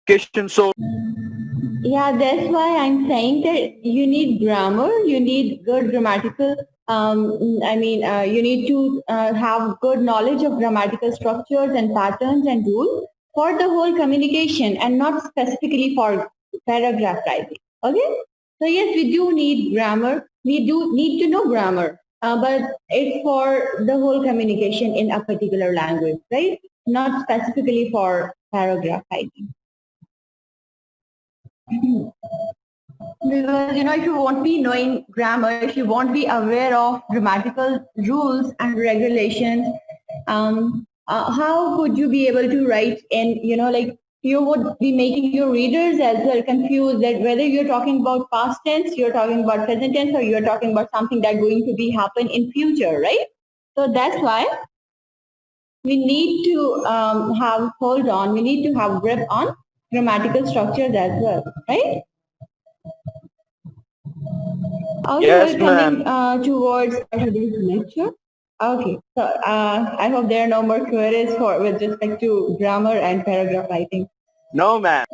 So Yeah, that's why I'm saying that you need grammar, you need good grammatical, you need to have good knowledge of grammatical structures and patterns and rules for the whole communication and not specifically for paragraph writing. Okay? So yes, we do need grammar. We do need to know grammar, but it's for the whole communication in a particular language, right? Not specifically for paragraph writing. Because if you won't be knowing grammar, if you won't be aware of grammatical rules and regulations, how could you be able to write? And you would be making your readers as well confused that whether you're talking about past tense, you're talking about present tense, or you're talking about something that's going to be happen in future, right? So that's why we need to have hold on. We need to have grip on grammatical structures as well, right? Okay, yes, we're coming ma'am. towards today's lecture. Okay, so I hope there are no more queries for with respect to grammar and paragraph writing. No, ma'am.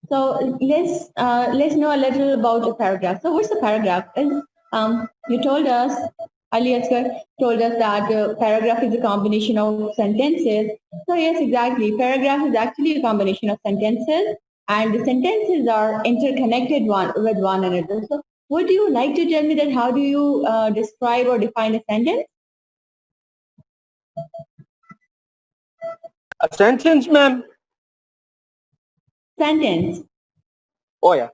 So let's know a little about a paragraph. So what's a paragraph? You told us, Ali Asghar told us that paragraph is a combination of sentences. So yes, exactly. Paragraph is actually a combination of sentences, and the sentences are interconnected one with one another. So would you like to tell me that how do you describe or define a sentence? A sentence, ma'am. Sentence. Oh yeah.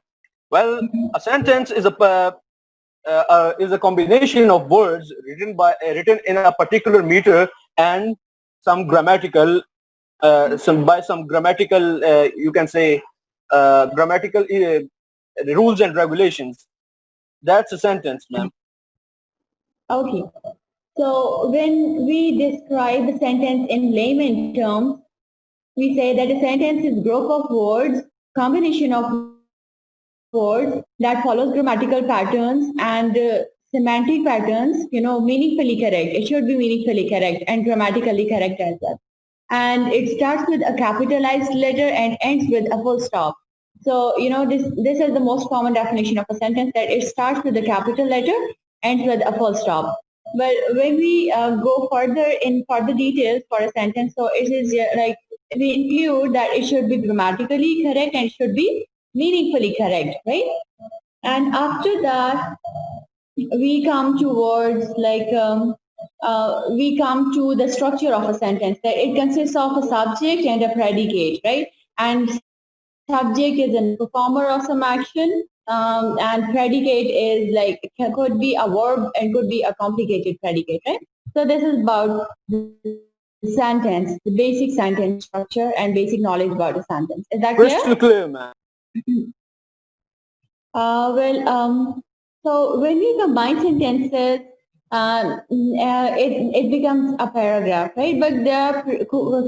Well, a sentence is a combination of words written in a particular meter and some grammatical some grammatical you can say grammatical rules and regulations. That's a sentence, ma'am. Okay. So when we describe a sentence in layman terms, we say that a sentence is group of words, combination of words that follows grammatical patterns and semantic patterns, meaningfully correct. It should be meaningfully correct and grammatically correct as well. And it starts with a capitalized letter and ends with a full stop. So, this is the most common definition of a sentence, that it starts with a capital letter, ends with a full stop. But when we go further in further details for a sentence, so it is like we include that it should be grammatically correct and should be meaningfully correct, right? And after that, we come towards we come to the structure of a sentence. That it consists of a subject and a predicate, right? And subject is a performer of some action, and predicate is like could be a verb and could be a complicated predicate, right? So this is about the sentence, the basic sentence structure and basic knowledge about a sentence. Is that clear? Crystal clear, ma'am. So when we combine sentences, it becomes a paragraph, right? But there are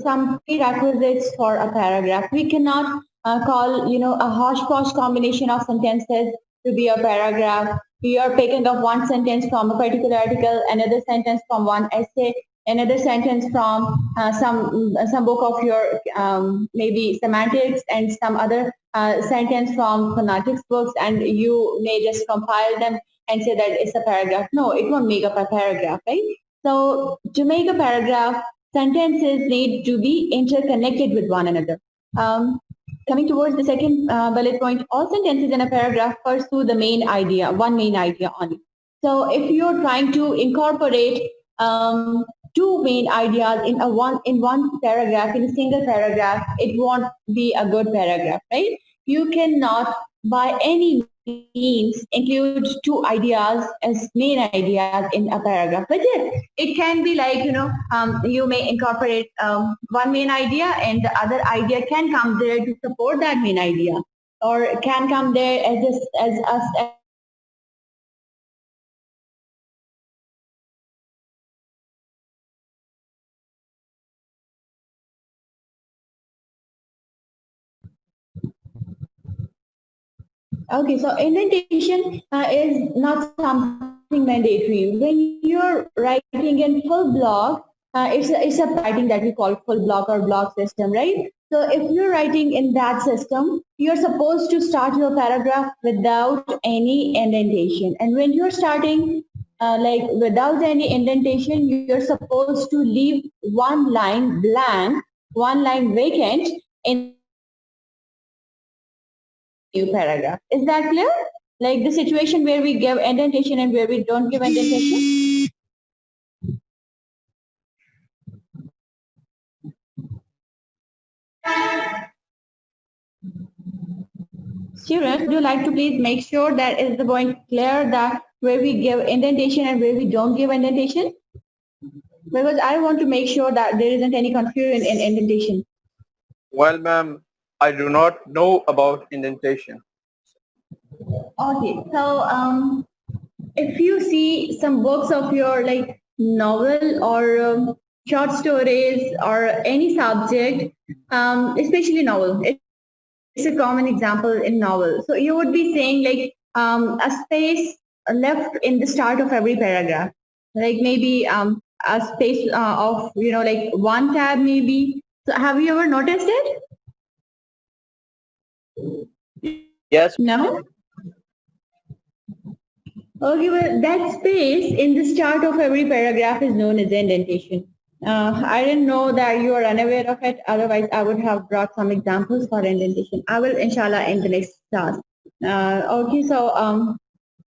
some prerequisites for a paragraph. We cannot call, a hodgepodge combination of sentences to be a paragraph. You are picking up one sentence from a particular article, another sentence from one essay, another sentence from some book of your maybe semantics, and some other sentence from phonetics books, and you may just compile them and say that it's a paragraph. No, it won't make up a paragraph, right? So to make a paragraph, sentences need to be interconnected with one another. Coming towards the second bullet point, all sentences in a paragraph pursue the main idea, one main idea only. So if you're trying to incorporate two main ideas in one paragraph, in a single paragraph, it won't be a good paragraph, right? You cannot by any means include two ideas as main ideas in a paragraph. But yes, it can be like, you may incorporate one main idea, and the other idea can come there to support that main idea, or can come there as a secondary idea to support that main idea. So yes, sentences need to be interconnected with one another. Okay, so indentation is not something mandatory. When you're writing in full block, it's a writing that we call full block or block system, right? So if you're writing in that system, you're supposed to start your paragraph without any indentation. And when you're starting like without any indentation, you're supposed to leave one line blank, one line vacant in new paragraph. Is that clear? Like the situation where we give indentation and where we don't give indentation? Students, would you like to please make sure that is the point clear that where we give indentation and where we don't give indentation? Because I want to make sure that there isn't any confusion in indentation. Well, ma'am, I do not know about indentation. Okay, so if you see some books of your like novel or short stories or any subject, especially novel, it's a common example in novel. So you would be saying like a space left in the start of every paragraph, like maybe a space of like one tab maybe. So have you ever noticed it? Yes. No. Okay, well, that space in the start of every paragraph is known as indentation. I didn't know that you are unaware of it. Otherwise, I would have brought some examples for indentation. I will, inshallah, in the next class. Okay, so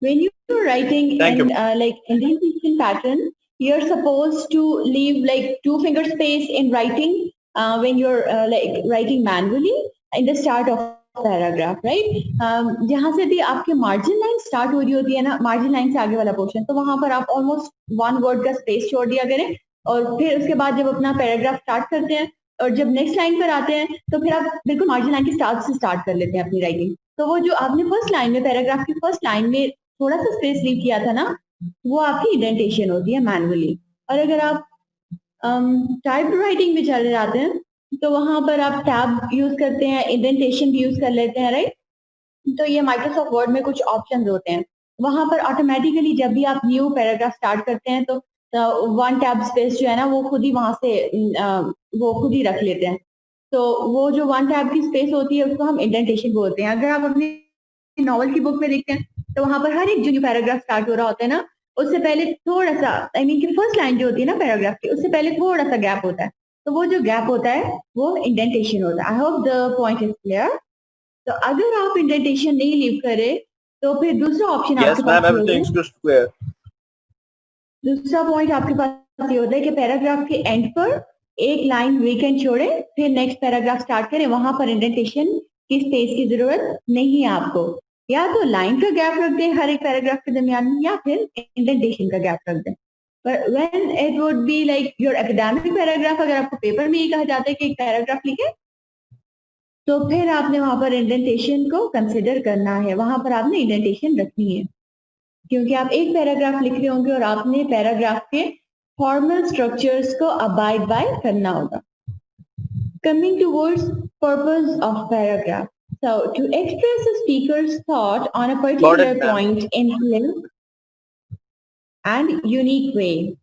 when you're writing Thank you. in like indentation pattern, you're supposed to leave like 2 finger space in writing when you're like writing manually in the start of paragraph right जहां से भी आपके margin line start हो रही होती है ना, margin line से आगे वाला पोर्शन, तो वहां पर आप ऑलमोस्ट 1 वर्ड का स्पेस छोड़ दिया करें और फिर उसके बाद जब अपना पैराग्राफ स्टार्ट करते हैं और जब नेक्स्ट लाइन पर आते हैं तो फिर आप बिल्कुल मार्जिन लाइन के स्टार्ट से स्टार्ट कर लेते हैं अपनी राइटिंग. तो वो जो आपने फर्स्ट लाइन में पैराग्राफ की फर्स्ट लाइन में थोड़ा सा स्पेस लीव किया था ना, वो आपकी इंडेंटेशन होती है मैनुअली. और अगर आप टाइप राइटिंग में चले जाते हैं तो वहां पर आप टैब यूज करते हैं, इंडेंटेशन भी यूज कर लेते हैं, राइट. तो ये माइक्रोसॉफ्ट वर्ड में कुछ ऑप्शंस होते हैं, वहां पर ऑटोमेटिकली जब भी आप न्यू पैराग्राफ स्टार्ट करते हैं तो वन टैब स्पेस जो है ना वो खुद ही वहां से वो खुद ही रख लेते हैं. तो वो जो वन टैब की स्पेस होती है उसको हम इंडेंटेशन बोलते हैं. अगर आप अपनी नॉवल की बुक में देखते हैं तो वहां पर हर एक जो न्यू पैराग्राफ स्टार्ट हो रहा होता है ना, उससे पहले थोड़ा सा आई मीन की फर्स्ट लाइन जो होती है ना पैराग्राफ की, उससे पहले थोड़ा सा गैप होता है. तो वो जो गैप होता है वो इंडेंटेशन होता है. I hope the point is clear. तो अगर आप इंडेंटेशन नहीं लीव करें तो फिर दूसरा ऑप्शन Yes, आपके ma'am, pass everything is crystal clear. दूसरा पॉइंट आपके पास ये होता है कि पैराग्राफ के एंड पर एक लाइन वीकेंड छोड़े, फिर नेक्स्ट पैराग्राफ स्टार्ट करें. वहां पर इंडेंटेशन की स्पेस की जरूरत नहीं है आपको. या तो लाइन का गैप रख दें हर एक पैराग्राफ के दरमियान में या फिर इंडेंटेशन का गैप रख दें. But when it would be like your academic paragraph, अगर आपको पेपर में ये कहा जाता है कि एक पैराग्राफ लिखे तो फिर आपने वहां पर इंडेंटेशन को कंसिडर करना है, वहां पर आपने इंडेंटेशन रखनी है क्योंकि आप एक पैराग्राफ लिख रहे होंगे और आपने पैराग्राफ के फॉर्मल स्ट्रक्चर्स को अबाइड बाय करना होगा. Coming towards purpose of paragraph. So to express a speaker's thought on a particular Got it, ma'am. point in clear and unique way.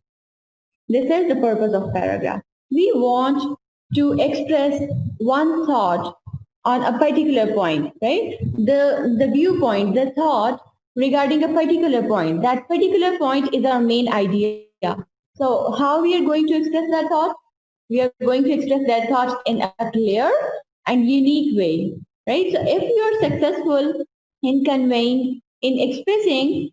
This is the purpose of paragraph. We want to express one thought on a particular point, right? The viewpoint, the thought regarding a particular point. That particular point is our main idea. So how we are going to express that thought? We are going to express that thought in a clear and unique way, right? So if you are successful in conveying, in expressing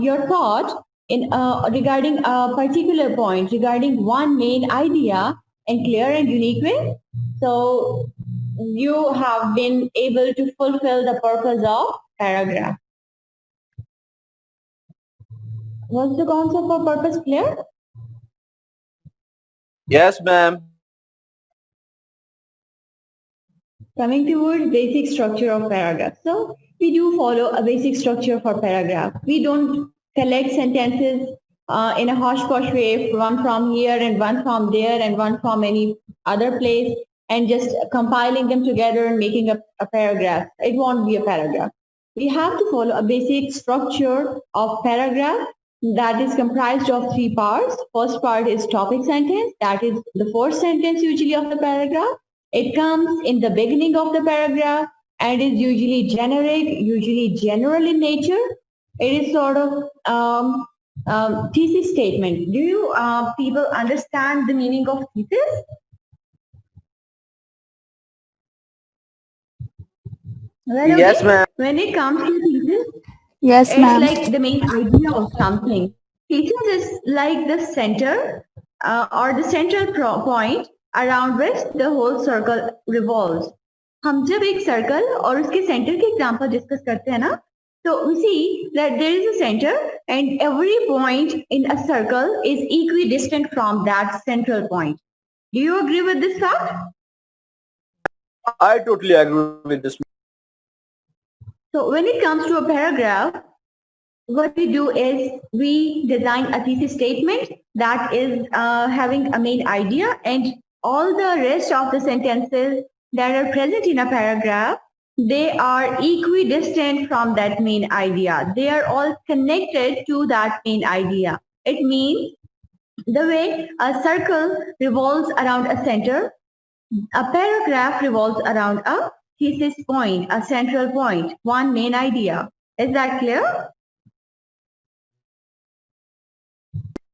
your thought in regarding a particular point, regarding one main idea in clear and unique way, so you have been able to fulfill the purpose of paragraph. Was the concept of purpose clear? Yes, ma'am. Coming towards basic structure of paragraph. So we do follow a basic structure for paragraph. We don't collect sentences in a hodgepodge way, one from here and one from there and one from any other place, and just compiling them together and making a paragraph. It won't be a paragraph. We have to follow a basic structure of paragraph that is comprised of three parts. First part is topic sentence, that is the first sentence usually of the paragraph. It comes in the beginning of the paragraph and is usually generic, usually general in nature. It is sort of thesis statement. Do you people understand the meaning of thesis? Well, okay. Yes, ma'am. When it comes to thesis, Yes, it's ma'am. like the main idea of something. Thesis is like the center or the central point around which the whole circle revolves. हम जब एक circle और उसके centre के example discuss करते हैं ना, so we see that there is a center and every point in a circle is equidistant from that central point. Do you agree with this fact? I totally agree with this. So when it comes to a paragraph, what we do is we design a thesis statement that is having a main idea, and all the rest of the sentences that are present in a paragraph, they are equidistant from that main idea. They are all connected to that main idea. It means the way a circle revolves around a center, a paragraph revolves around a thesis point, a central point, one main idea. Is that clear?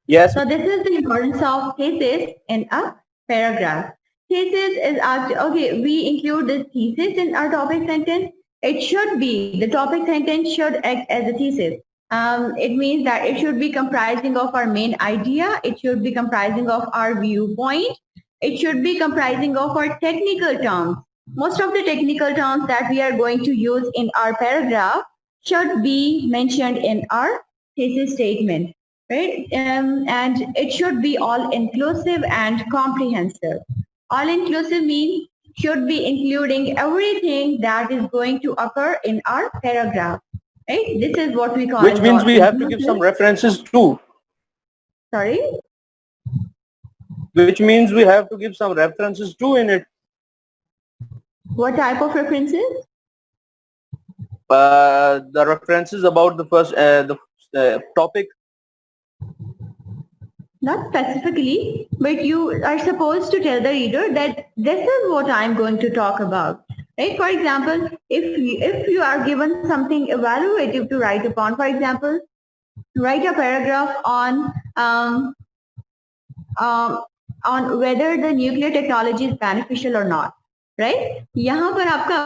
Yes. So this is the importance of thesis in a paragraph. Thesis is actually, okay, we include this thesis in our topic sentence. It should be, the topic sentence should act as a thesis. It means that it should be comprising of our main idea. It should be comprising of our viewpoint. It should be comprising of our technical terms. Most of the technical terms that we are going to use in our paragraph should be mentioned in our thesis statement. Right? And it should be all inclusive and comprehensive. All inclusive means should be including everything that is going to occur in our paragraph. Right? This is what we call. Which means we have to give some references too. Sorry? Which means we have to give some references too in it. What type of references? The references about the first topic. Not specifically, but you are supposed to tell the reader that this is what I'm going to talk about. Right? For example, if you are given something evaluative to write upon, for example, write a paragraph on whether the nuclear technology is beneficial or not. Right? यहाँ पर आपका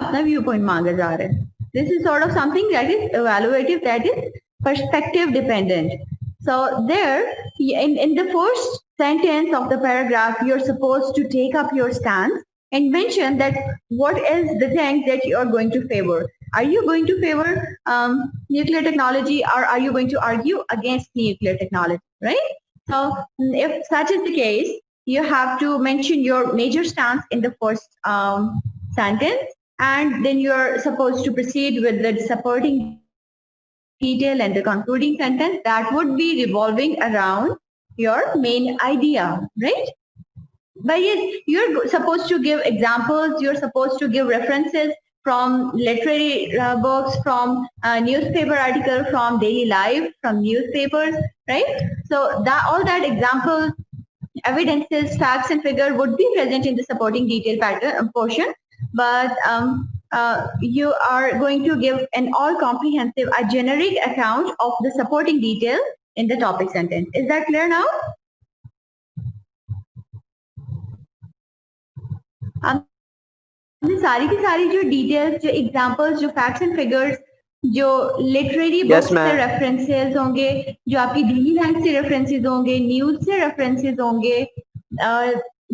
अपना viewpoint मांगा जा रहा है. This is sort of something that is evaluative, that is perspective dependent. So there, in the first sentence of the paragraph, you're supposed to take up your stance and mention that what is the thing that you are going to favor. Are you going to favor nuclear technology, or are you going to argue against nuclear technology, right? So if such is the case, you have to mention your major stance in the first sentence, and then you're supposed to proceed with the supporting detail and the concluding sentence that would be revolving around your main idea, right? But yes, you're supposed to give examples, you're supposed to give references from literary books, from newspaper article, from daily life, from newspapers, right? So that all that example, evidences, facts and figure would be present in the supporting detail pattern portion, but you are going to give an all-comprehensive, a generic account of the supporting detail in the topic sentence. Is that clear now? सारी की सारी जो details, जो examples, जो facts and figures, जो literary books से references होंगे, जो आपकी daily life से references होंगे, news से references होंगे,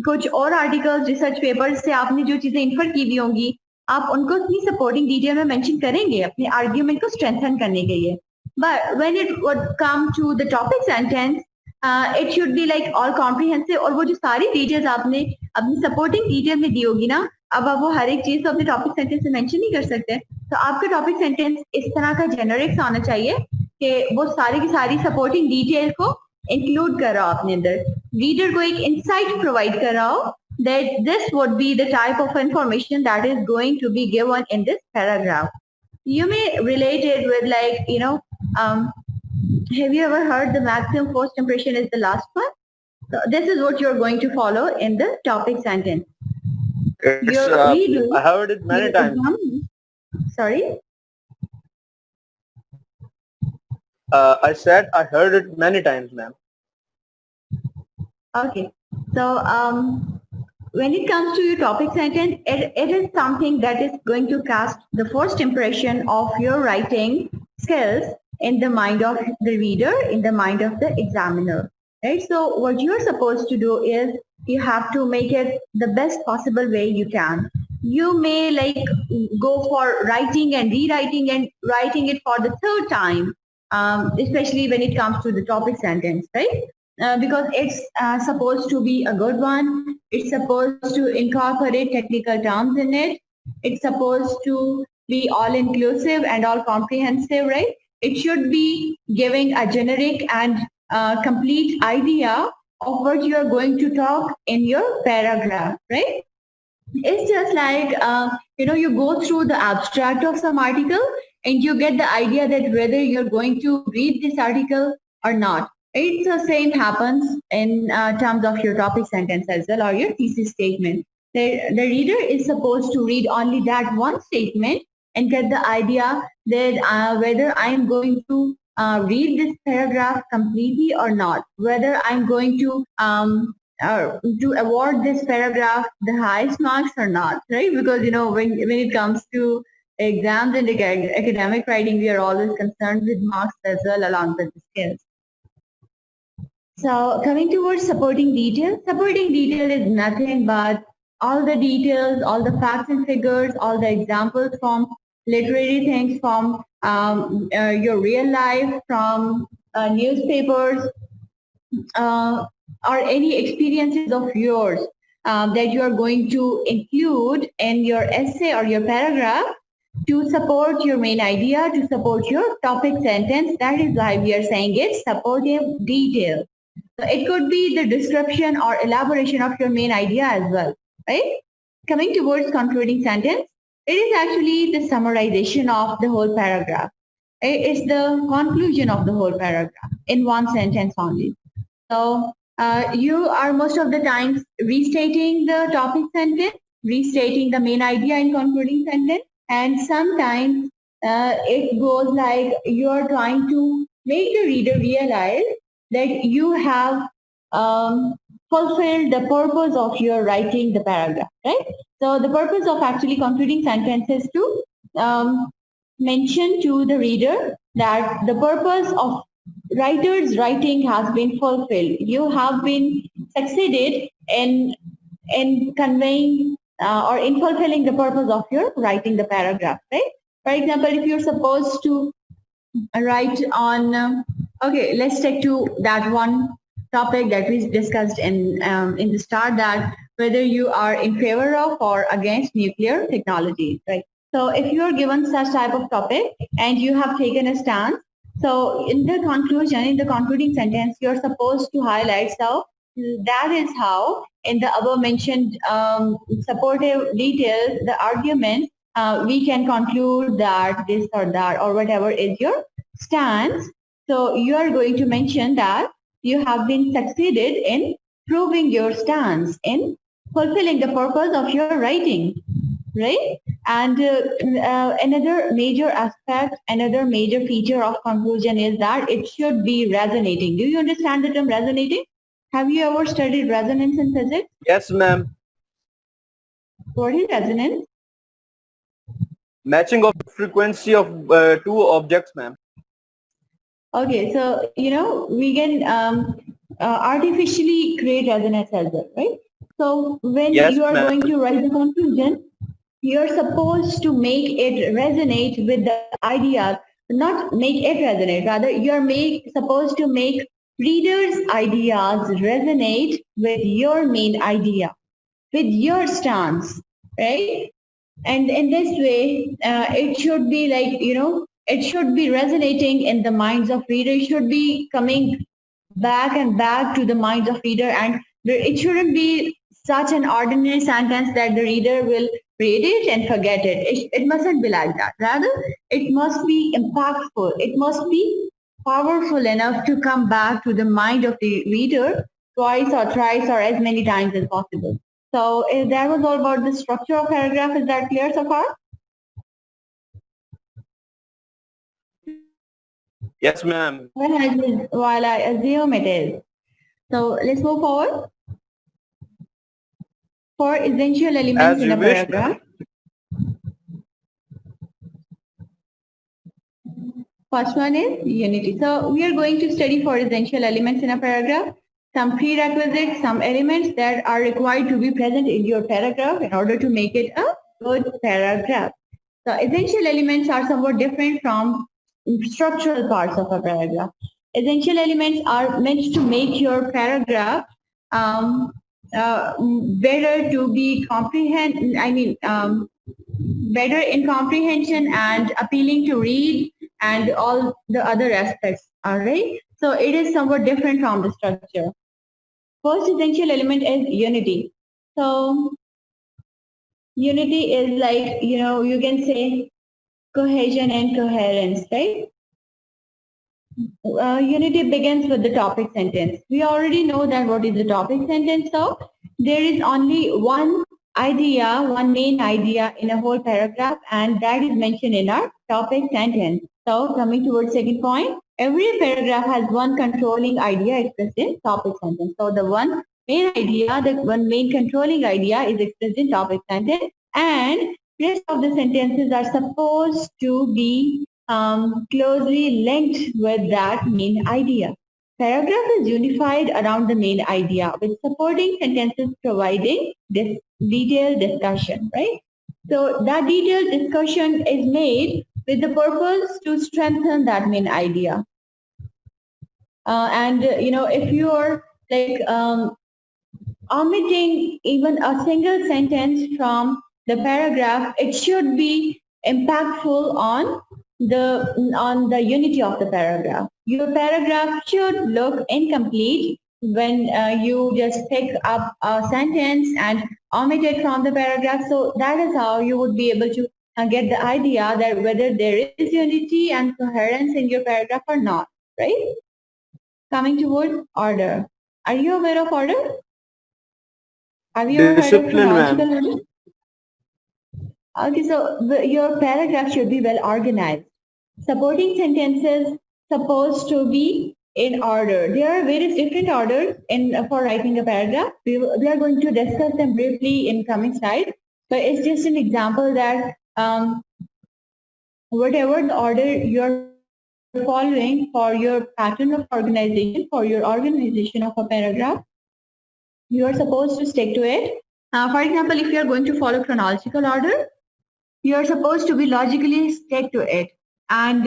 कुछ और articles, research papers से आपने जो चीजें infer की हुई होंगी, आप उनको अपनी supporting detail में mention करेंगे अपने argument को strengthen करने के लिए. But when it would come to the topic sentence, it should be like all comprehensive, और वो जो सारी details आपने अपनी supporting detail में दी होगी ना, अब आप वो हर एक चीज तो अपने टॉपिक सेंटेंस में मेंशन नहीं कर सकते. तो आपका टॉपिक सेंटेंस इस तरह का जेनरिक सा होना चाहिए कि वो सारी की सारी सपोर्टिंग डिटेल को इंक्लूड कर रहा हो अपने अंदर, रीडर को एक इंसाइट प्रोवाइड कर रहा हो that this would be the type of information that is going to be given in this paragraph. You may relate it with, like, Have you ever heard the maximum first impression is the last one? So this is what you're going to follow in the topic sentence. It's Your reader, I heard it many your times. sorry? I said I heard it many times, ma'am. Okay. So when it comes to your topic sentence, it is something that is going to cast the first impression of your writing skills in the mind of the reader, in the mind of the examiner. Right? So what you're supposed to do is you have to make it the best possible way you can. You may like go for writing and rewriting and writing it for the third time, especially when it comes to the topic sentence, right? Because it's supposed to be a good one. It's supposed to incorporate technical terms in it. It's supposed to be all inclusive and all comprehensive, right? It should be giving a generic and complete idea of what you are going to talk in your paragraph, right? It's just like, you go through the abstract of some article and you get the idea that whether you're going to read this article or not. It's the same happens in terms of your topic sentence as well, or your thesis statement. The reader is supposed to read only that one statement and get the idea that whether I'm going to read this paragraph completely or not, whether I'm going to award this paragraph the highest marks or not, right? Because when it comes to exams and academic writing, we are always concerned with marks as well along with the skills. So coming towards supporting detail is nothing but all the details, all the facts and figures, all the examples from literary things, from your real life, from newspapers, or any experiences of yours that you are going to include in your essay or your paragraph to support your main idea, to support your topic sentence. That is why we are saying it's supportive detail. So it could be the description or elaboration of your main idea as well, right? Coming towards concluding sentence, it is actually the summarization of the whole paragraph. It's the conclusion of the whole paragraph in one sentence only. So you are most of the times restating the topic sentence, restating the main idea in concluding sentence, and sometimes it goes like you are trying to make the reader realize that you have fulfilled the purpose of your writing the paragraph, right? So the purpose of actually concluding sentence is to mention to the reader that the purpose of writer's writing has been fulfilled. You have been succeeded in conveying or in fulfilling the purpose of your writing the paragraph, right? For example, if you're supposed to write on, okay, let's take to that one topic that we discussed in the start, that whether you are in favor of or against nuclear technology, right? So if you are given such type of topic and you have taken a stance, so in the conclusion, in the concluding sentence, you're supposed to highlight, so that is how in the above mentioned supportive details, the argument, we can conclude that this or that or whatever is your stance. So you are going to mention that you have been succeeded in proving your stance, in fulfilling the purpose of your writing, right? And another major aspect, another major feature of conclusion is that it should be resonating. Do you understand the term resonating? Have you ever studied resonance in physics? Yes, ma'am. What is resonance? Matching of frequency of two objects, ma'am. Okay, so we can artificially create resonance as well, right? So when Yes, you are ma'am. going to write the conclusion, you're supposed to make it resonate with the idea, not make it resonate, rather you're supposed to make readers' ideas resonate with your main idea, with your stance, right? And in this way, it should be like, it should be resonating in the minds of reader. It should be coming back and back to the minds of reader, and it shouldn't be such an ordinary sentence that the reader will read it and forget it. It mustn't be like that. Rather, it must be impactful. It must be powerful enough to come back to the mind of the reader twice or thrice or as many times as possible. So that was all about the structure of paragraph. Is that clear so far? Yes, ma'am. While I assume it is. So let's move forward. For essential elements As in you a wish, ma'am. paragraph. First one is unity. So we are going to study for essential elements in a paragraph, some prerequisites, some elements that are required to be present in your paragraph in order to make it a good paragraph. So essential elements are somewhat different from structural parts of a paragraph. Essential elements are meant to make your paragraph um, better to be better in comprehension and appealing to read and all the other aspects. All right. So it is somewhat different from the structure. First essential element is unity. So unity is like, you can say cohesion and coherence, right? Unity begins with the topic sentence. We already know that what is the topic sentence. So there is only one idea, one main idea in a whole paragraph, and that is mentioned in our topic sentence. So coming towards second point, every paragraph has one controlling idea expressed in topic sentence. So the one main idea, the one main controlling idea is expressed in topic sentence, and rest of the sentences are supposed to be closely linked with that main idea. Paragraph is unified around the main idea with supporting sentences providing this detailed discussion, right? So that detailed discussion is made with the purpose to strengthen that main idea. If you are like omitting even a single sentence from the paragraph, it should be impactful on the unity of the paragraph. Your paragraph should look incomplete when you just pick up a sentence and omit it from the paragraph. So that is how you would be able to get the idea that whether there is unity and coherence in your paragraph or not, right? Coming towards order. Are you aware of order? Have you ever heard of Discipline, ma'am. chronological order? Okay, so your paragraph should be well organized. Supporting sentences supposed to be in order. There are various different orders for writing a paragraph. We are going to discuss them briefly in coming slides, but it's just an example that whatever the order you're following for your pattern of organization, for your organization of a paragraph, you are supposed to stick to it. For example, if you are going to follow chronological order, you are supposed to be logically stick to it, and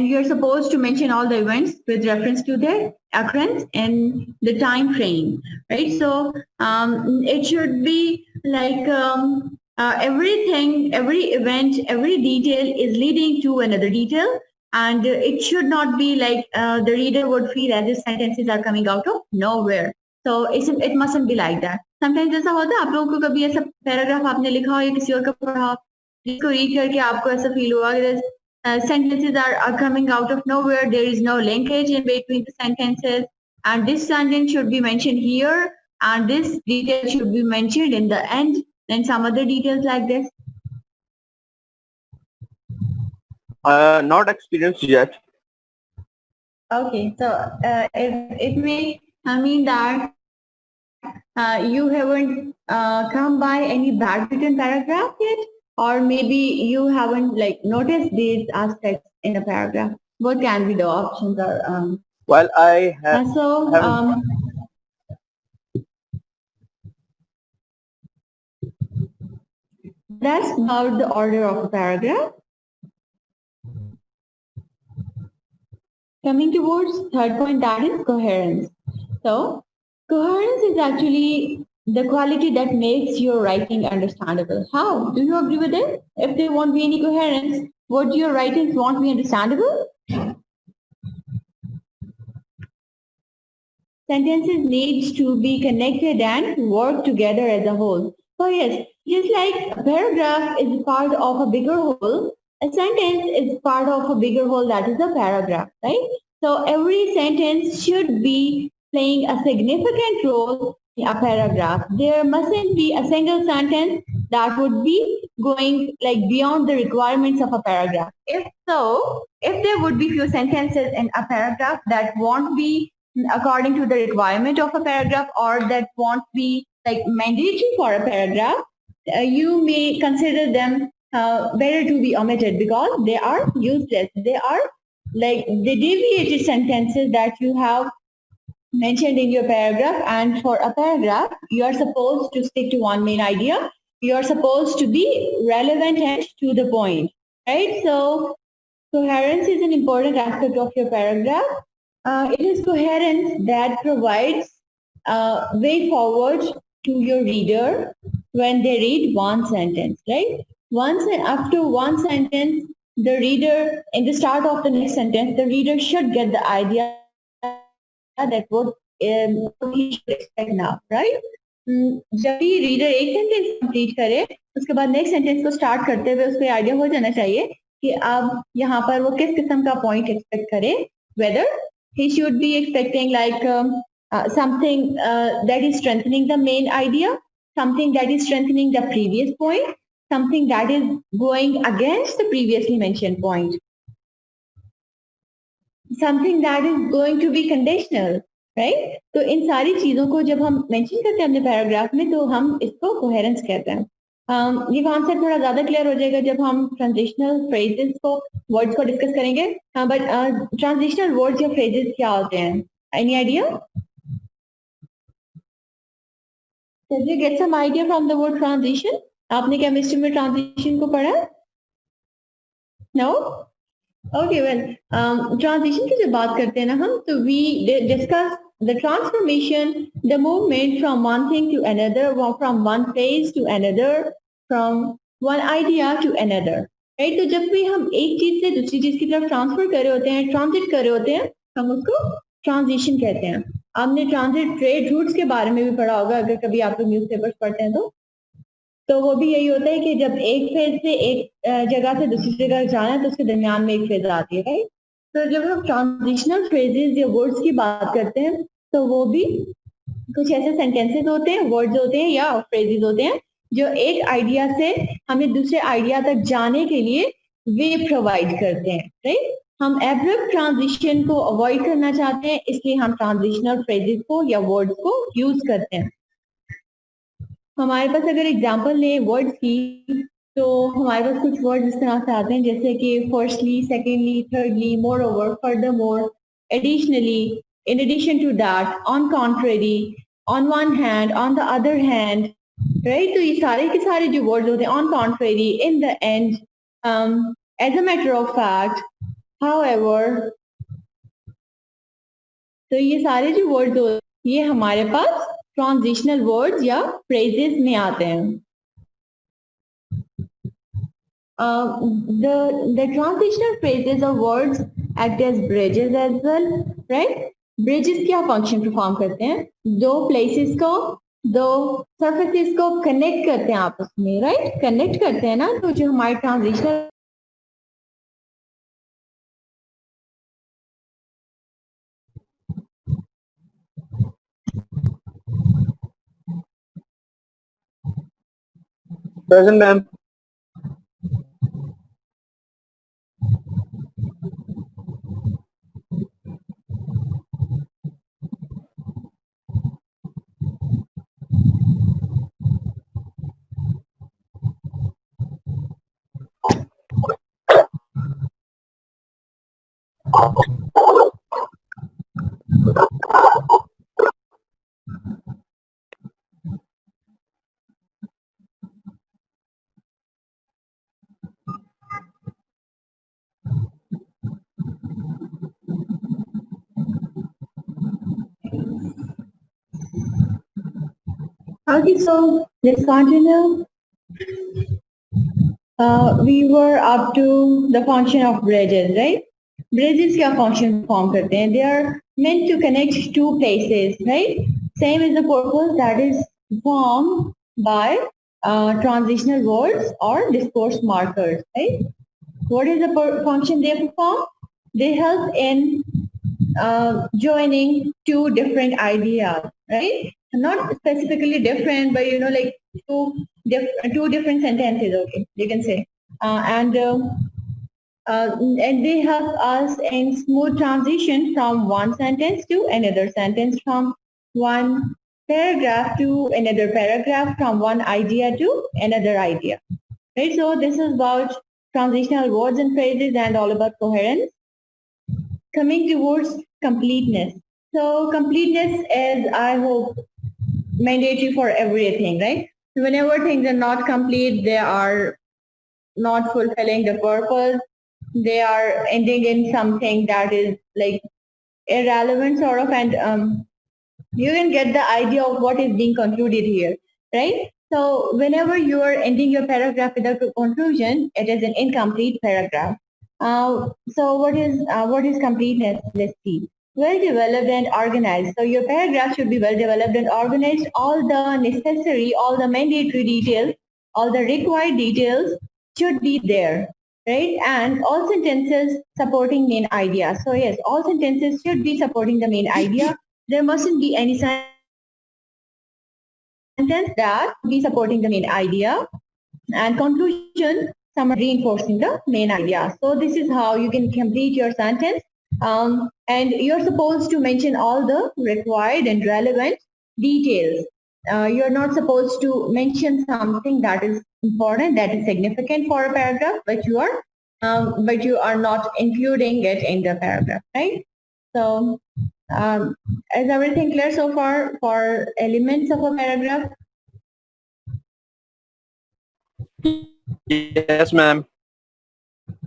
you're supposed to mention all the events with reference to their occurrence and the time frame, right? So it should be like everything, every event, every detail is leading to another detail, and it should not be like the reader would feel as if sentences are coming out of nowhere. So it mustn't be like that. Sometimes ऐसा होता है, आप लोगों को कभी ऐसा paragraph आपने लिखा हो या किसी और का पढ़ा हो, जिसको रीड करके आपको ऐसा फील हुआ कि sentences are coming out of nowhere, there is no linkage in between the sentences, and this sentence should be mentioned here, and this detail should be mentioned in the end, and some other details like this. Not experienced yet. Okay, so it may mean that you haven't come by any bad written paragraph yet, or maybe you haven't like noticed these aspects in a paragraph. What can be the options? Or Well, I have. That's about the order of a paragraph. Coming towards third point, that is coherence. So coherence is actually the quality that makes your writing understandable. How? Do you agree with it? If there won't be any coherence, would your writings won't be understandable? Sentences need to be connected and work together as a whole. So yes, just like a paragraph is part of a bigger whole, a sentence is part of a bigger whole, that is a paragraph, right? So every sentence should be playing a significant role in a paragraph. There mustn't be a single sentence that would be going like beyond the requirements of a paragraph. If so, if there would be few sentences in a paragraph that won't be according to the requirement of a paragraph, or that won't be like mandatory for a paragraph, you may consider them better to be omitted because they are useless. They are like the deviated sentences that you have mentioned in your paragraph. And for a paragraph, you are supposed to stick to one main idea. You are supposed to be relevant and to the point, right? So coherence is an important aspect of your paragraph. It is coherence that provides way forward to your reader when they read one sentence, right? Once after one sentence, the reader, in the start of the next sentence, the reader should get the idea that what he should expect now, right? जब भी reader एक sentence complete करे उसके बाद next sentence को start करते हुए उसको आइडिया हो जाना चाहिए कि अब यहाँ पर वो किस किस्म का पॉइंट एक्सपेक्ट करे, whether he should be expecting like something that is strengthening the main idea, something that is strengthening the previous point, something that is going against the previously mentioned point, something that is going to be conditional, right? तो इन सारी चीजों को जब हम mention करते हैं अपने paragraph में तो हम इसको कोहेरेंस कहते हैं. ये कॉन्सेप्ट थोड़ा ज्यादा क्लियर हो जाएगा जब हम ट्रांजिशनल फ्रेजेस को वर्ड्स को डिस्कस करेंगे. बट ट्रांजिशनल वर्ड्स या फ्रेजेस क्या होते हैं? Any idea? Did you get some idea from the word transition? आपने केमिस्ट्री में ट्रांजिशन को पढ़ा? No? Okay, well, transition की जब बात करते हैं ना हम, तो we discuss the transformation, the movement from one thing to another, from one phase to another, from one idea to another, right? तो जब भी हम एक चीज से दूसरी चीज की तरफ ट्रांसफर कर रहे होते हैं, ट्रांजिट कर रहे होते हैं, हम उसको ट्रांजिशन कहते हैं. आपने ट्रांजिट ट्रेड रूट्स के बारे में भी पढ़ा होगा अगर कभी आप लोग न्यूज़पेपर्स पढ़ते हैं तो वो भी यही होता है कि जब एक फेज से एक जगह से दूसरी जगह जाना है तो उसके दरमियान में एक फेज आती है, राइट? तो जब हम ट्रांजिशनल फ्रेजेस या वर्ड्स की बात करते हैं तो वो भी कुछ ऐसे सेंटेंसेस होते हैं, वर्ड्स होते हैं या फ्रेजेस होते हैं जो एक आइडिया से हमें दूसरे आइडिया तक जाने के लिए वे प्रोवाइड करते हैं, राइट? हम एब्रप्ट ट्रांजिशन को अवॉइड करना चाहते हैं, इसलिए हम ट्रांजिशनल फ्रेजेस को या वर्ड्स को यूज करते हैं. हमारे पास अगर एग्जाम्पल लें वर्ड्स की तो हमारे पास कुछ वर्ड्स इस तरह से आते हैं जैसे कि firstly, secondly, thirdly, moreover, furthermore, additionally, in addition to that, on contrary, on one hand, on the other hand, right? तो ये सारे के सारे जो वर्ड्स होते हैं, on contrary, in the end, as a matter of fact, however, तो ये सारे जो वर्ड्स होते हैं ये हमारे पास ट्रांजिशनल वर्ड्स या फ्रेजेस में आते हैं. The transitional phrases or words act as bridges as well, right? Bridges क्या फंक्शन परफॉर्म करते हैं? दो प्लेसेस को, दो सरफेसेस को कनेक्ट करते हैं आपस में, राइट? कनेक्ट करते हैं ना, तो जो हमारे transitional Present, ma'am. Okay, so let's continue. We were up to the function of bridges, right? Bridges क्या function perform करते हैं? They are meant to connect two places, right? Same is the purpose that is formed by transitional words or discourse markers, right? What is the function they perform? They help in joining two different ideas, right? Not specifically different, but like two different sentences. Okay, you can say, and they help us in smooth transition from one sentence to another sentence, from one paragraph to another paragraph, from one idea to another idea. Right. So this is about transitional words and phrases and all about coherence. Coming towards completeness. So completeness is, I hope, mandatory for everything, right? So whenever things are not complete, they are not fulfilling the purpose. They are ending in something that is like irrelevant sort of, and you can get the idea of what is being concluded here, right? So whenever you are ending your paragraph without a conclusion, it is an incomplete paragraph. So what is completeness? Let's see. Well developed and organized. So your paragraph should be well developed and organized. All the necessary, all the mandatory details, all the required details should be there, right? And all sentences supporting main idea. So yes, all sentences should be supporting the main idea. There mustn't be any sentence that be supporting the main idea, and conclusion some reinforcing the main idea. So this is how you can complete your sentence, and you're supposed to mention all the required and relevant details. You're not supposed to mention something that is important, that is significant for a paragraph, but you are not including it in the paragraph, right? So is everything clear so far for elements of a paragraph? Yes, ma'am.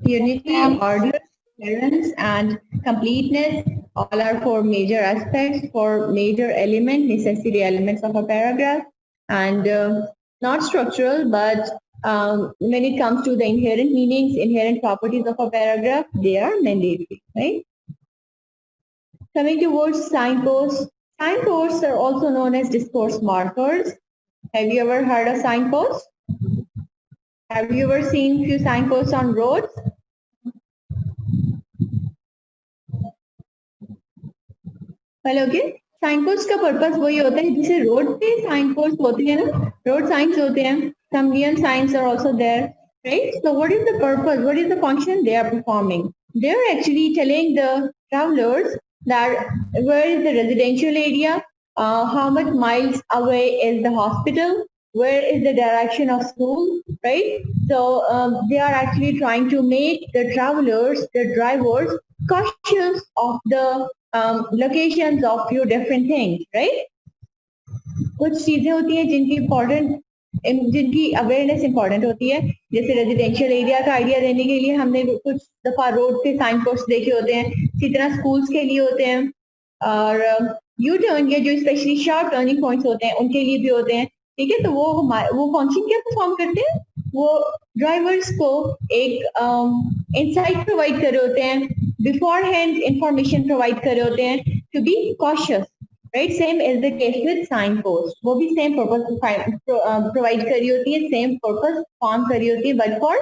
Unity, order, coherence, and completeness all are four major aspects, four major necessary elements of a paragraph, and not structural, but when it comes to the inherent meanings, inherent properties of a paragraph, they are mandatory, right? Coming towards signposts. Signposts are also known as discourse markers. Have you ever heard of signposts? Have you ever seen few signposts on roads? Hello okay signpost का purpose वही होता है जैसे road पे sign post होते हैं ना road science होते हैं some neon signs are also there right so what is the purpose what is the function they are performing they are actually telling the travelers that where is the residential area how much miles away is the hospital where is the direction of school right so they are actually trying to make the travelers the drivers cautious of the locations of few different things, right? कुछ चीजें होती हैं जिनकी awareness important होती है जैसे residential area का idea देने के लिए हमने कुछ दफा रोड पे साइन पोस्ट देखे होते हैं इसी तरह स्कूल्स के लिए होते हैं और यू टर्न या जो स्पेशली शार्प टर्निंग पॉइंट्स होते हैं उनके लिए भी होते हैं ठीक है तो वो फंक्शन क्या परफॉर्म करते हैं वो ड्राइवर्स को एक इंसाइट प्रोवाइड कर रहे होते हैं beforehand information provide कर रहे होते हैं to be cautious right same is the case with signpost वो भी same purpose provide कर रही होती है same purpose form कर रही होती है but for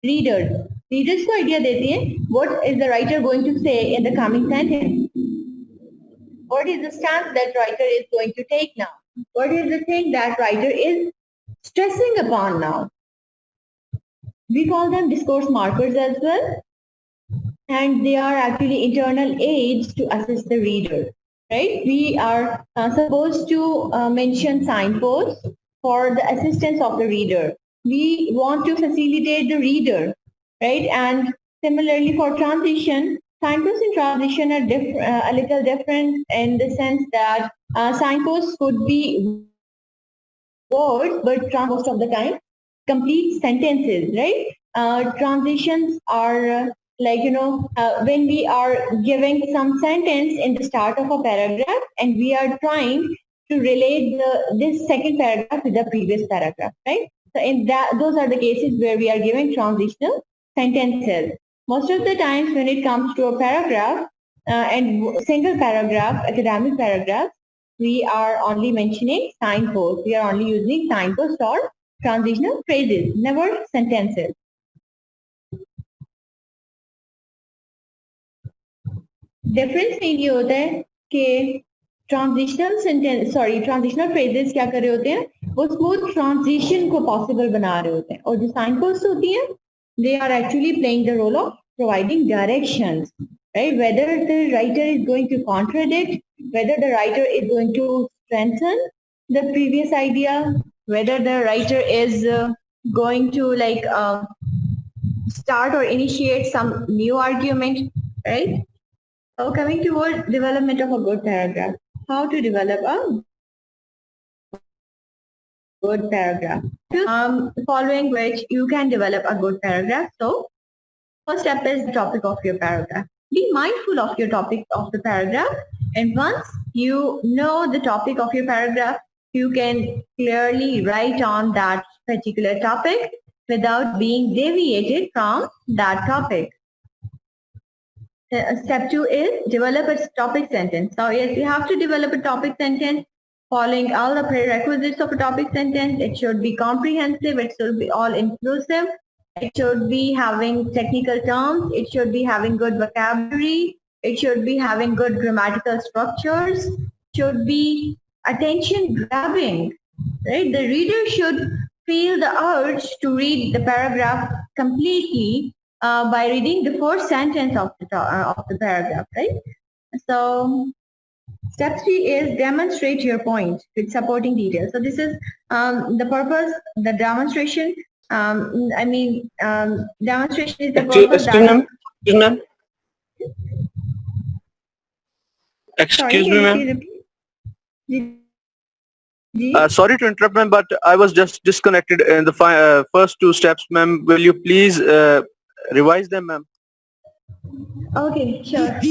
readers को idea देती है what is the writer going to say in the coming sentence what is the stance that writer is going to take now what is the thing that writer is stressing upon now we call them discourse markers as well and they are actually internal aids to assist the reader, right? We are supposed to mention signposts for the assistance of the reader. We want to facilitate the reader, right? And similarly for transition, signposts in transition are a little different in the sense that signposts could be words, but most of the time complete sentences, right? Transitions are when we are giving some sentence in the start of a paragraph and we are trying to relate this second paragraph with the previous paragraph, right? So in those are the cases where we are giving transitional sentences. Most of the times when it comes to a paragraph and single paragraph, academic paragraph, we are only mentioning signposts. We are only using signposts or transitional phrases, never sentences. Difference में ये होता है कि transitional phrases क्या कर रहे होते हैं, वो स्मूथ ट्रांजिशन को पॉसिबल बना रहे होते हैं, और जो साइन पोस्ट होती है, they are actually playing the role of providing directions, right? Whether the writer is going to contradict, whether the writer is going to strengthen the previous idea, whether the writer is going to start or initiate some new argument, right? So coming towards development of a good paragraph, how to develop a good paragraph. Following which you can develop a good paragraph. So first step is the topic of your paragraph. Be mindful of your topic of the paragraph, and once you know the topic of your paragraph, you can clearly write on that particular topic without being deviated from that topic. Step 2 is develop a topic sentence. So yes, you have to develop a topic sentence following all the prerequisites of a topic sentence. It should be comprehensive. It should be all inclusive. It should be having technical terms. It should be having good vocabulary. It should be having good grammatical structures. Should be attention grabbing, right? The reader should feel the urge to read the paragraph completely by reading the first sentence of the paragraph, right? So step 3 is demonstrate your point with supporting details. So this is the purpose, the demonstration. Demonstration is the purpose that. Excuse me, ma'am. Sorry to interrupt, ma'am, but I was just disconnected in the first two steps, ma'am. Will you please revise them, ma'am? Okay, sure.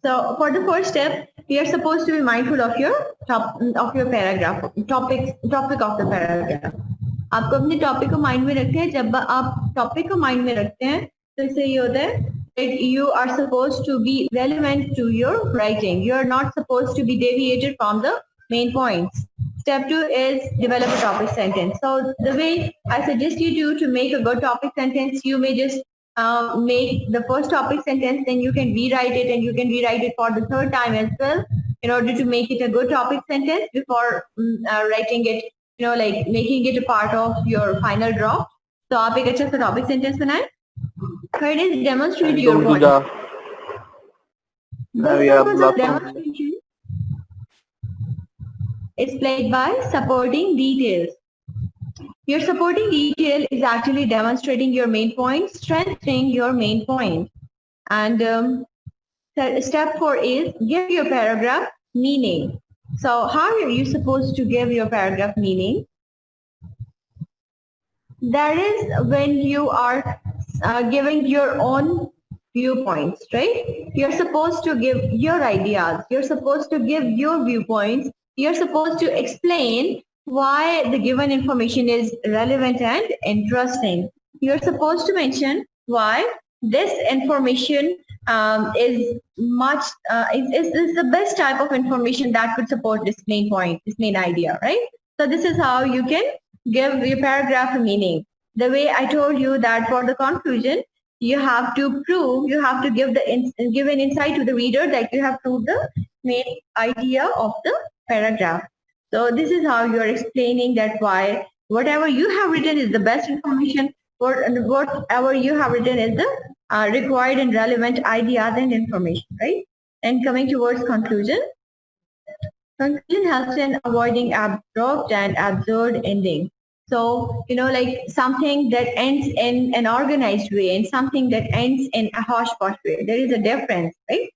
So for the first step, we are supposed to be mindful of your paragraph, topic of the paragraph. आपको अपने topic को mind में रखते हैं. जब आप topic को mind में रखते हैं तो इससे ये होता है that you are supposed to be relevant to your writing. You are not supposed to be deviated from the main points. Step 2 is develop a topic sentence. So the way I suggest you to make a good topic sentence, you may just make the first topic sentence, then you can rewrite it, and you can rewrite it for the third time as well in order to make it a good topic sentence before writing it, making it a part of your final draft. So आप एक अच्छा सा topic sentence बनाएं. Third is demonstrate your point. The purpose of demonstration is played by supporting details. Your supporting detail is actually demonstrating your main point, strengthening your main point. And step 4 is give your paragraph meaning. So how are you supposed to give your paragraph meaning? That is when you are giving your own viewpoints, right? You're supposed to give your ideas. You're supposed to give your viewpoints. You're supposed to explain why the given information is relevant and interesting. You're supposed to mention why this information is the best type of information that could support this main point, this main idea, right? So this is how you can give your paragraph a meaning. The way I told you that for the conclusion, you have to prove, you have to give an insight to the reader that you have proved the main idea of the paragraph. So this is how you are explaining that why whatever you have written is the best information, whatever you have written is the required and relevant ideas and information, right? And coming towards conclusion, conclusion helps in avoiding abrupt and absurd ending. So, something that ends in an organized way and something that ends in a hodgepodge way, there is a difference, right?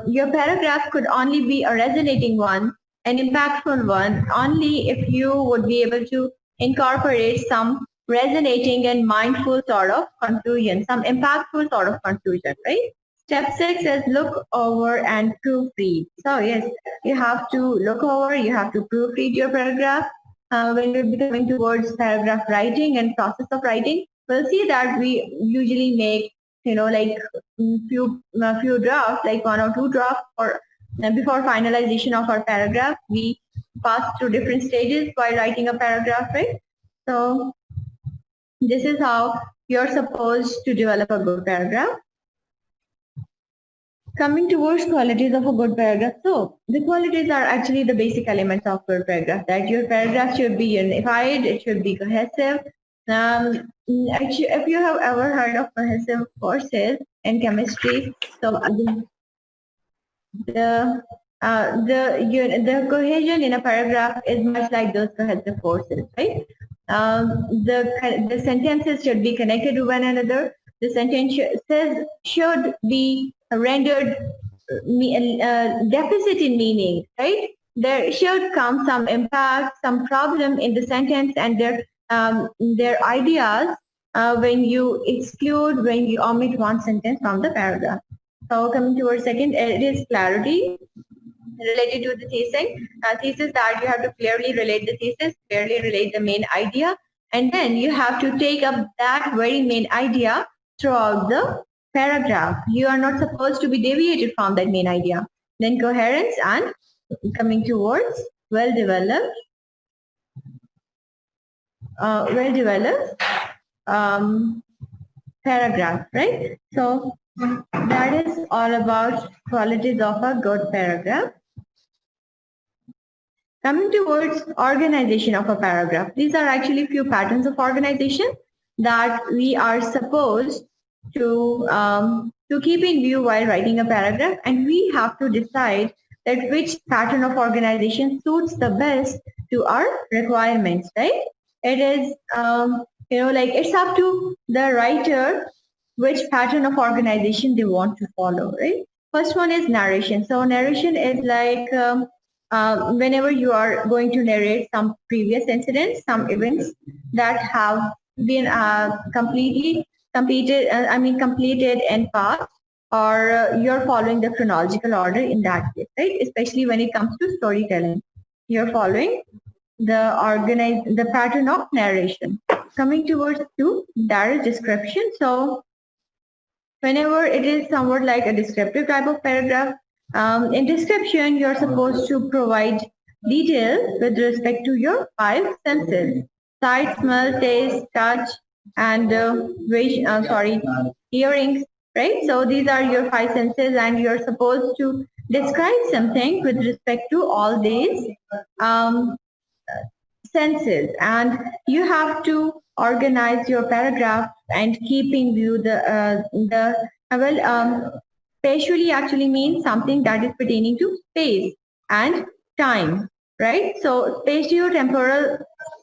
Your paragraph could only be a resonating one, an impactful one, only if you would be able to incorporate some resonating and mindful sort of conclusion, some impactful sort of conclusion, right? Step 6 is look over and proofread. So yes, you have to look over, you have to proofread your paragraph. When we're coming towards paragraph writing and process of writing, we'll see that we usually make, few drafts, like 1 or 2 drafts, or before finalization of our paragraph, we pass through different stages while writing a paragraph, right? So this is how you're supposed to develop a good paragraph. Coming towards qualities of a good paragraph. So the qualities are actually the basic elements of good paragraph. That your paragraph should be unified, it should be cohesive. Actually, if you have ever heard of cohesive forces in chemistry, so the cohesion in a paragraph is much like those cohesive forces, right? The sentences should be connected to one another. The sentences should be rendered deficit in meaning, right? There should come some impact, some problem in the sentence, and their ideas when you exclude, when you omit one sentence from the paragraph. So coming to our second, it is clarity related to the thesis that you have to clearly relate the thesis, clearly relate the main idea, and then you have to take up that very main idea throughout the paragraph. You are not supposed to be deviated from that main idea. Then coherence and coming towards well-developed, paragraph, right? So that is all about qualities of a good paragraph. Coming towards organization of a paragraph, these are actually few patterns of organization that we are supposed to keep in view while writing a paragraph, and we have to decide that which pattern of organization suits the best to our requirements, right? It is, like it's up to the writer which pattern of organization they want to follow, right? First one is narration. So narration is like whenever you are going to narrate some previous incidents, some events that have been completed and passed, or you're following the chronological order in that case, right? Especially when it comes to storytelling, you're following the pattern of narration. Coming towards to direct description. So whenever it is somewhat like a descriptive type of paragraph, in description, you're supposed to provide details with respect to your five senses: sight, smell, taste, touch, and hearings, right? So these are your five senses, and you're supposed to describe something with respect to all these senses, and you have to organize your paragraph and keep in view spatially actually means something that is pertaining to space and time, right? So spatio-temporal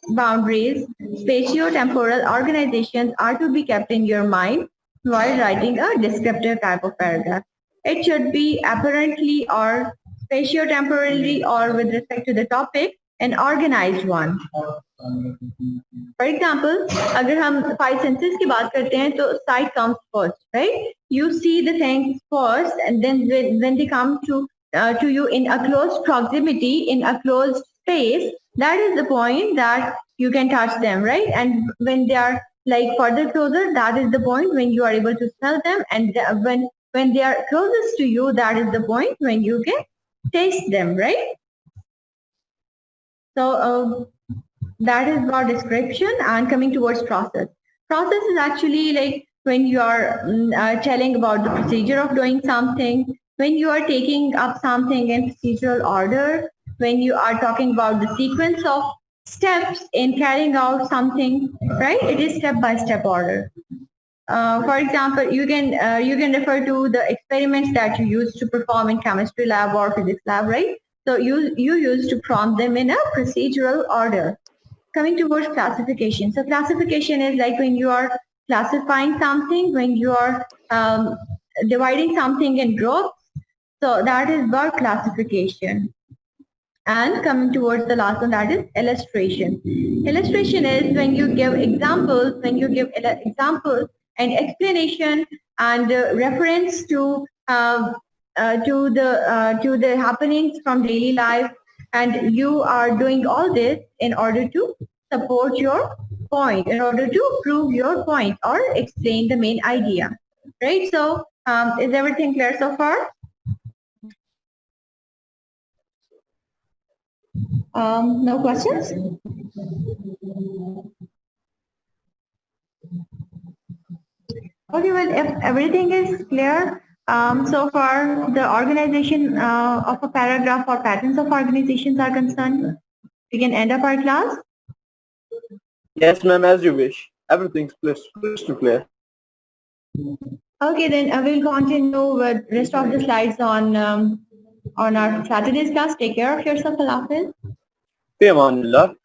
boundaries, spatio-temporal organizations are to be kept in your mind while writing a descriptive type of paragraph. It should be apparently or spatio-temporally or with respect to the topic an organized one. For example, अगर हम five senses की बात करते हैं तो sight comes first, right? You see the things first, and then when they come to you in a close proximity, in a closed space, that is the point that you can touch them, right? And when they are like further closer, that is the point when you are able to smell them, and when they are closest to you, that is the point when you can taste them, right? So that is about description. And coming towards process. Process is actually like when you are telling about the procedure of doing something, when you are taking up something in procedural order, when you are talking about the sequence of steps in carrying out something, right? It is step-by-step order. For example, you can refer to the experiments that you used to perform in chemistry lab or physics lab, right? So you used to prompt them in a procedural order. Coming towards classification. So classification is like when you are classifying something, when you are dividing something in groups. So that is about classification. And coming towards the last one, that is illustration. Illustration is when you give examples, and explanation and reference to the happenings from daily life, and you are doing all this in order to support your point, in order to prove your point or explain the main idea, right? So is everything clear so far? No questions? Okay, well, if everything is clear, So far, the organization of a paragraph or patterns of organizations are concerned, we can end up our class. Yes, ma'am, as you wish. Everything's crystal clear. Okay, then we'll continue with rest of the slides on our Saturday's class. Take care of yourself, Allah Hafiz. Fi amanillah.